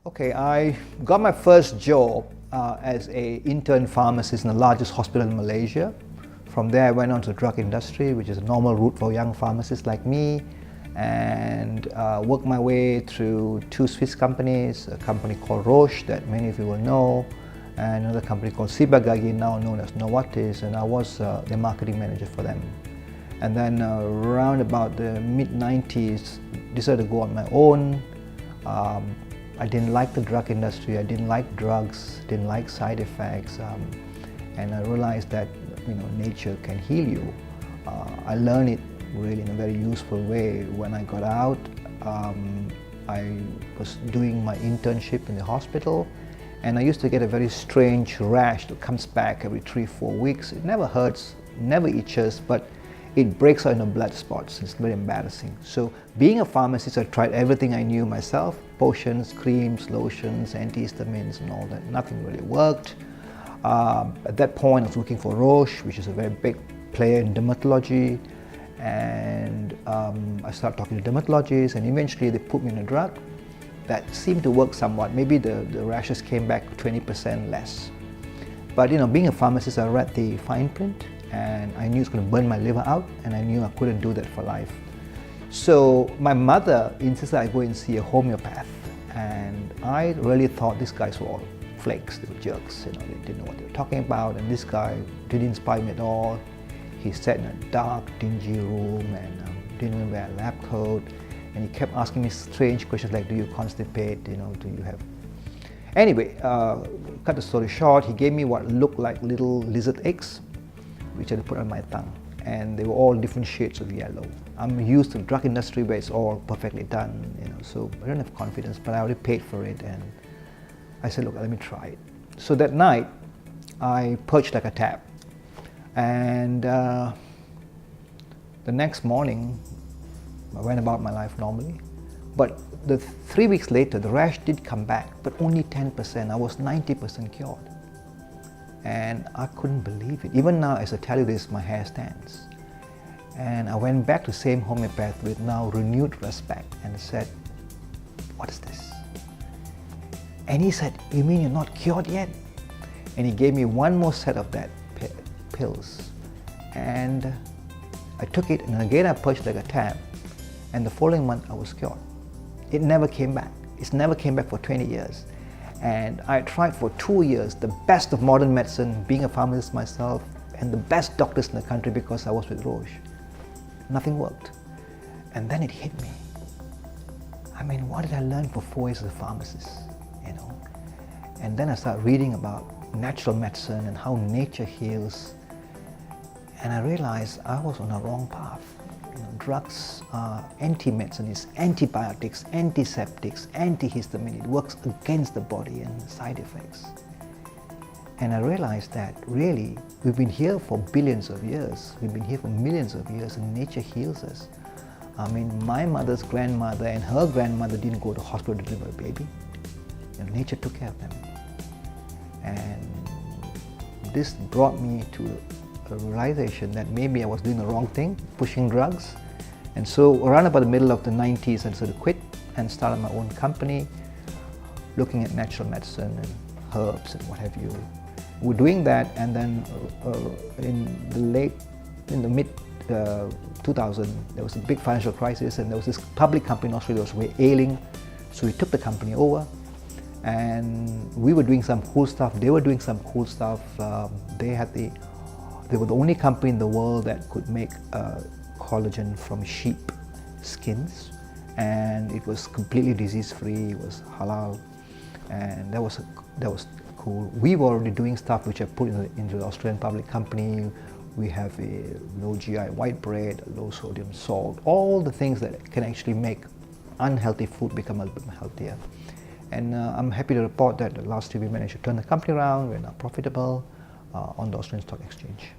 Okay, I got my first job as an intern pharmacist in the largest hospital in Malaysia. From there, I went on to the drug industry, which is a normal route for young pharmacists like me, and worked my way through two Swiss companies, a company called Roche that many of you will know, and another company called Ciba-Geigy, now known as Novartis, and I was the marketing manager for them. And then around about the mid-90s, decided to go on my own. I didn't like the drug industry, I didn't like drugs, didn't like side effects, and I realized that nature can heal you. I learned it really in a very useful way. When I got out, I was doing my internship in the hospital, and I used to get a very strange rash that comes back every 3-4 weeks. It never hurts, never itches, but it breaks out into blood spots. It's very embarrassing. So being a pharmacist, I tried everything I knew myself, potions, creams, lotions, antihistamines and all that. Nothing really worked. At that point, I was looking for Roche, which is a very big player in dermatology. And I started talking to dermatologists, and eventually they put me on a drug that seemed to work somewhat. Maybe the rashes came back 20% less. But being a pharmacist, I read the fine print, and I knew it's going to burn my liver out, and I knew I couldn't do that for life. So my mother insisted I go and see a homeopath, and I really thought these guys were all flakes, they were jerks, they didn't know what they were talking about, and this guy didn't inspire me at all. He sat in a dark, dingy room and didn't even wear a lab coat, and he kept asking me strange questions like, do you constipate, do you have... Anyway, cut the story short, he gave me what looked like little lizard eggs, which I had to put on my tongue, and they were all different shades of yellow. I'm used to the drug industry where it's all perfectly done, so I don't have confidence, but I already paid for it, and I said, look, let me try it. So that night, I perched like a tap, and the next morning, I went about my life normally, but 3 weeks later, the rash did come back, but only 10%. I was 90% cured. And I couldn't believe it. Even now, as I tell you this, my hair stands. And I went back to the same homeopath with now renewed respect and said, what is this? And he said, you mean you're not cured yet? And he gave me one more set of that pills. And I took it, and again I perched like a tap. And the following month, I was cured. It never came back. It's never came back for 20 years. And I tried for 2 years, the best of modern medicine, being a pharmacist myself, and the best doctors in the country because I was with Roche. Nothing worked. And then it hit me. I mean, what did I learn for 4 years as a pharmacist, And then I started reading about natural medicine and how nature heals. And I realized I was on the wrong path. Drugs are anti-medicine, it's antibiotics, antiseptics, antihistamine. It works against the body and side effects. And I realized that really, we've been here for billions of years. We've been here for millions of years, and nature heals us. I mean, my mother's grandmother and her grandmother didn't go to hospital to deliver a baby. Nature took care of them. And this brought me to a realization that maybe I was doing the wrong thing, pushing drugs. And so around about the middle of the 90s, I sort of quit and started my own company, looking at natural medicine and herbs and what have you. We're doing that, and then in the mid 2000, there was a big financial crisis, and there was this public company in Australia that was ailing. So we took the company over, and we were doing some cool stuff. They were doing some cool stuff. They were the only company in the world that could make collagen from sheep skins, and it was completely disease-free. It was halal, and that was cool. We were already doing stuff which I put into the Australian public company. We have a low GI white bread, a low sodium salt, all the things that can actually make unhealthy food become a little bit healthier. And I'm happy to report that last year we managed to turn the company around. We're now profitable on the Australian Stock Exchange.